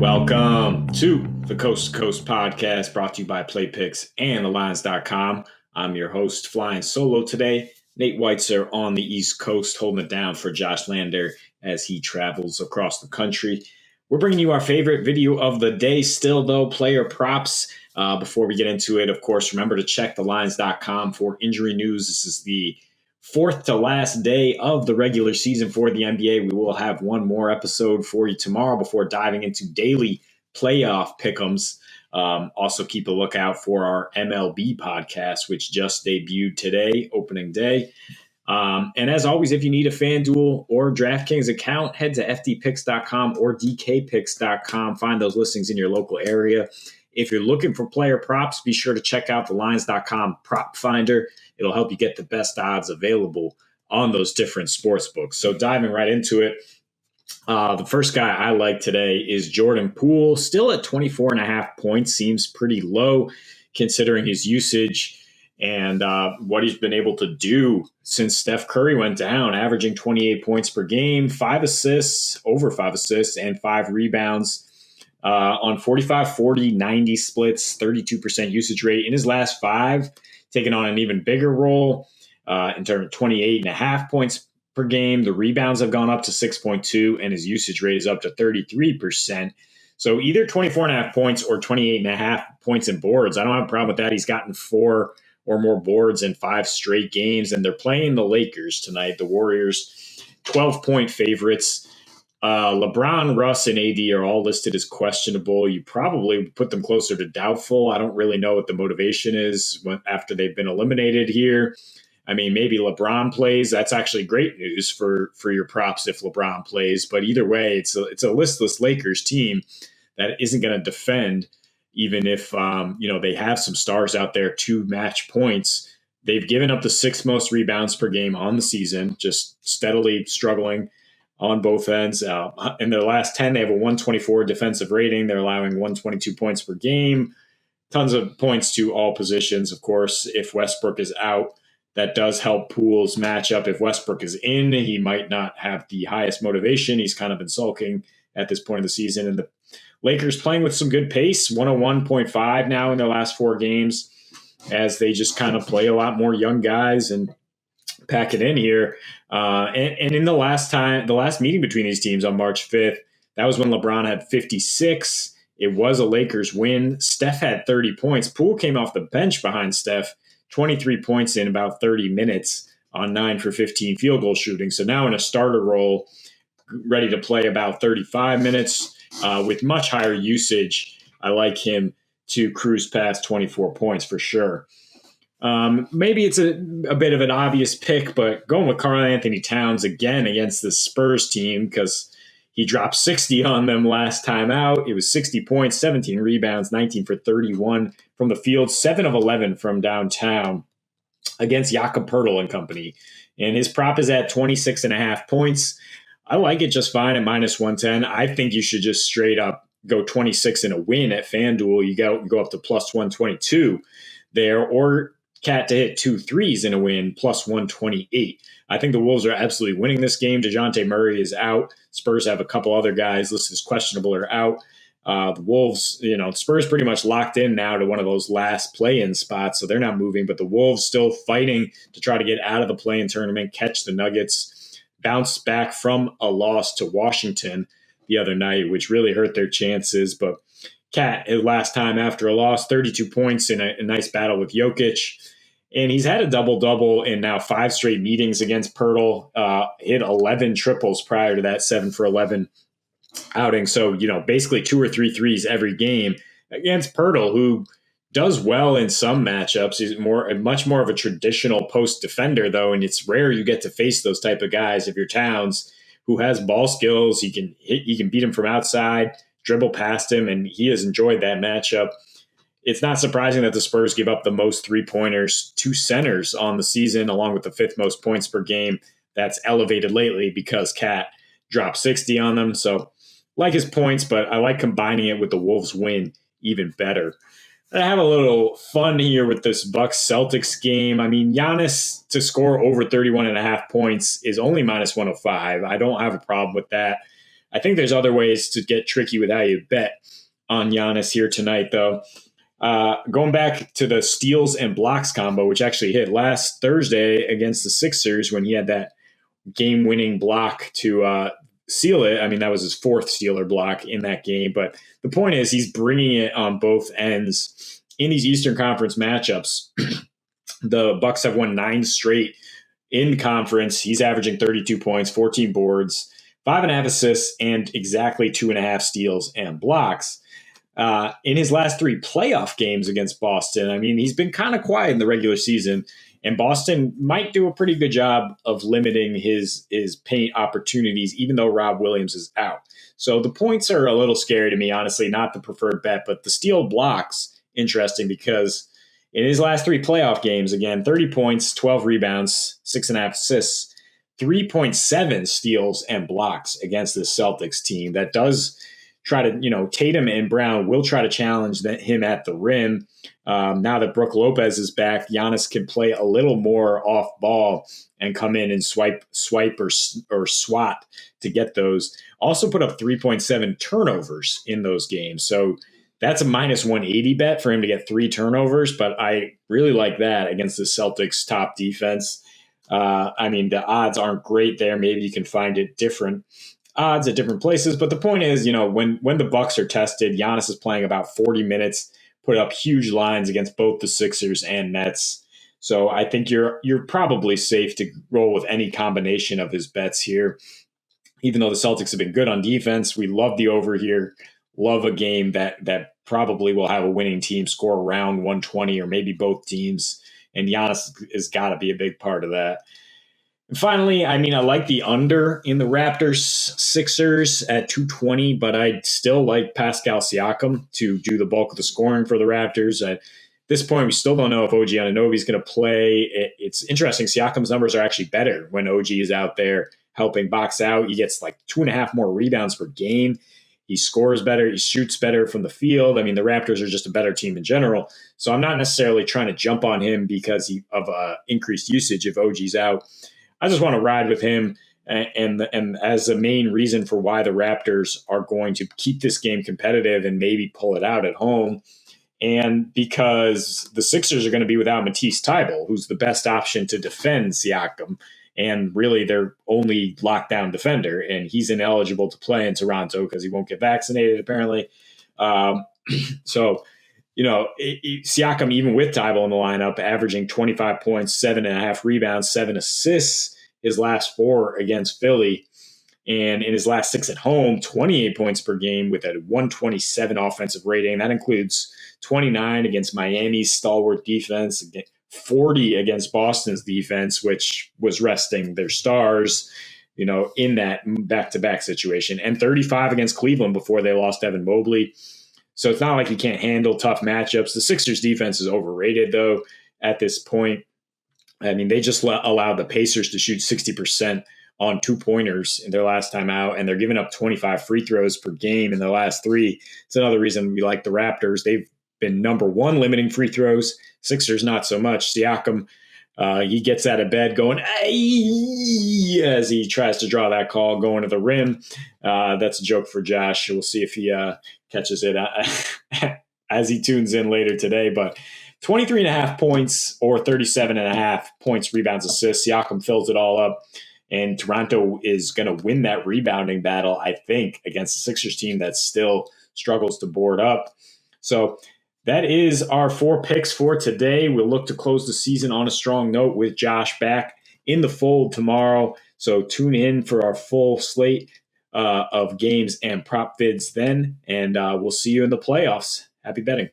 Welcome to the Coast to Coast podcast brought to you by PlayPicks and thelines.com. I'm your host, flying solo today. Nate Weitzer on the East Coast holding it down for Josh Lander as he travels across the country. We're bringing you our favorite video of the day still, though, player props. Before we get into it, of course, remember to check thelines.com for injury news. This is the fourth to last day of the regular season for the NBA. We will have one more episode for you tomorrow before diving into daily playoff pick'ems. Also, keep a lookout for our MLB podcast, which just debuted today, opening day. And as always, if you need a FanDuel or DraftKings account, head to ftpicks.com or dkpicks.com. Find those listings in your local area. If you're looking for player props, be sure to check out thelines.com prop finder. It'll help you get the best odds available on those different sports books. So diving right into it, the first guy I like today is Jordan Poole. Still at 24.5 points, seems pretty low considering his usage and what he's been able to do since Steph Curry went down, averaging 28 points per game, 5 assists, over 5 assists, and 5 rebounds. On 45, 40, 90 splits, 32% usage rate. In his last 5, taking on an even bigger role in terms of 28.5 points per game. The rebounds have gone up to 6.2, and his usage rate is up to 33%. So either 24.5 points or 28.5 points in boards. I don't have a problem with that. He's gotten 4 or more boards in 5 straight games, and they're playing the Lakers tonight. The Warriors, 12-point favorites. LeBron, Russ, and AD are all listed as questionable. You probably put them closer to doubtful. I don't really know what the motivation is after they've been eliminated here. I mean, maybe LeBron plays. That's actually great news for your props if LeBron plays. But either way, it's a listless Lakers team that isn't going to defend, even if they have some stars out there to match points. They've given up the 6th most rebounds per game on the season, just steadily struggling on both ends. In their last 10, they have a 124 defensive rating. They're allowing 122 points per game. Tons of points to all positions, of course. If Westbrook is out, that does help Poole's matchup. If Westbrook is in, he might not have the highest motivation. He's kind of been sulking at this point of the season. And the Lakers playing with some good pace, 101.5 now in their last 4 games, as they just kind of play a lot more young guys and pack it in here. And in the last meeting between these teams on March 5th, that was when LeBron had 56. It was a Lakers win. Steph had 30 points. Poole came off the bench behind Steph, 23 points in about 30 minutes on 9 for 15 field goal shooting. So now in a starter role, ready to play about 35 minutes with much higher usage. I like him to cruise past 24 points for sure. Maybe it's a bit of an obvious pick, but going with Karl-Anthony Towns again against the Spurs team because he dropped 60 on them last time out. It was 60 points, 17 rebounds, 19 for 31 from the field, 7 of 11 from downtown against Siakam and company. And his prop is at 26.5 points. I like it just fine at minus 110. I think you should just straight up go 26 in a win at FanDuel. You go up to plus 122 there, or Cat to hit 2 threes in a win, plus 128. I think the Wolves are absolutely winning this game. DeJounte Murray is out. Spurs have a couple other guys listed as questionable or out. The Wolves, Spurs pretty much locked in now to one of those last play-in spots, so they're not moving. But the Wolves still fighting to try to get out of the play-in tournament, catch the Nuggets, bounce back from a loss to Washington the other night, which really hurt their chances. But Cat, last time after a loss, 32 points in a nice battle with Jokic. And he's had a double-double in now 5 straight meetings against Poole. Hit 11 triples prior to that 7 for 11 outing. So, basically 2 or 3 threes every game against Poole, who does well in some matchups. He's much more of a traditional post defender, though, and it's rare you get to face those type of guys. If you're Towns, who has ball skills, he can beat him from outside, dribble past him, and he has enjoyed that matchup. It's not surprising that the Spurs give up the most 3-pointers to centers on the season, along with the 5th most points per game. That's elevated lately because Cat dropped 60 on them. So like his points, but I like combining it with the Wolves win even better. I have a little fun here with this Bucks-Celtics game. I mean, Giannis to score over 31.5 points is only minus 105. I don't have a problem with that. I think there's other ways to get tricky with how you bet on Giannis here tonight, though. Going back to the steals and blocks combo, which actually hit last Thursday against the Sixers when he had that game-winning block to seal it. I mean, that was his fourth steal or block in that game. But the point is, he's bringing it on both ends in these Eastern Conference matchups. The Bucks have won 9 straight in conference. He's averaging 32 points, 14 boards, 5.5 assists, and exactly 2.5 steals and blocks. In his last 3 playoff games against Boston, I mean, he's been kind of quiet in the regular season, and Boston might do a pretty good job of limiting his paint opportunities, even though Rob Williams is out. So the points are a little scary to me, honestly, not the preferred bet, but the steal blocks, interesting because in his last 3 playoff games, again, 30 points, 12 rebounds, 6.5 assists, 3.7 steals and blocks against the Celtics team that does try to, Tatum and Brown will try to challenge him at the rim. Now that Brook Lopez is back, Giannis can play a little more off ball and come in and swipe or swat to get those. Also put up 3.7 turnovers in those games. So that's a minus 180 bet for him to get 3 turnovers, but I really like that against the Celtics top defense. I mean, the odds aren't great there. Maybe you can find it different odds at different places. But the point is, when the Bucks are tested, Giannis is playing about 40 minutes, put up huge lines against both the Sixers and Nets. So I think you're probably safe to roll with any combination of his bets here. Even though the Celtics have been good on defense, we love the over here. Love a game that probably will have a winning team score around 120 or maybe both teams. And Giannis has got to be a big part of that. And finally, I mean, I like the under in the Raptors Sixers at 220, but I still like Pascal Siakam to do the bulk of the scoring for the Raptors. At this point, we still don't know if OG Anunoby is going to play. It's interesting. Siakam's numbers are actually better when OG is out there helping box out. He gets like 2.5 more rebounds per game. He scores better. He shoots better from the field. I mean, the Raptors are just a better team in general. So I'm not necessarily trying to jump on him because of increased usage if OG's out. I just want to ride with him and as a main reason for why the Raptors are going to keep this game competitive and maybe pull it out at home. And because the Sixers are going to be without Matisse Thybulle, who's the best option to defend Siakam, and really their only lockdown defender, and he's ineligible to play in Toronto because he won't get vaccinated, apparently. So, Siakam, even with Thybulle in the lineup, averaging 25 points, 7.5 rebounds, 7 assists his last 4 against Philly. And in his last 6 at home, 28 points per game with a 127 offensive rating. That includes 29 against Miami's stalwart defense, 40 against Boston's defense, which was resting their stars, in that back-to-back situation, and 35 against Cleveland before they lost Evan Mobley. So it's not like he can't handle tough matchups. The Sixers defense is overrated, though, at this point. I mean, they just allowed the Pacers to shoot 60% on 2-pointers in their last time out, and they're giving up 25 free throws per game in their last 3. It's another reason we like the Raptors. They've been number 1 limiting free throws. Sixers, not so much. Siakam, he gets out of bed going, "Ay," as he tries to draw that call going to the rim. That's a joke for Josh. We'll see if he catches it as he tunes in later today. But 23.5 points or 37.5 points, rebounds, assists. Siakam fills it all up. And Toronto is going to win that rebounding battle, I think, against the Sixers team that still struggles to board up. So that is our 4 picks for today. We'll look to close the season on a strong note with Josh back in the fold tomorrow. So tune in for our full slate of games and prop vids then, and we'll see you in the playoffs. Happy betting.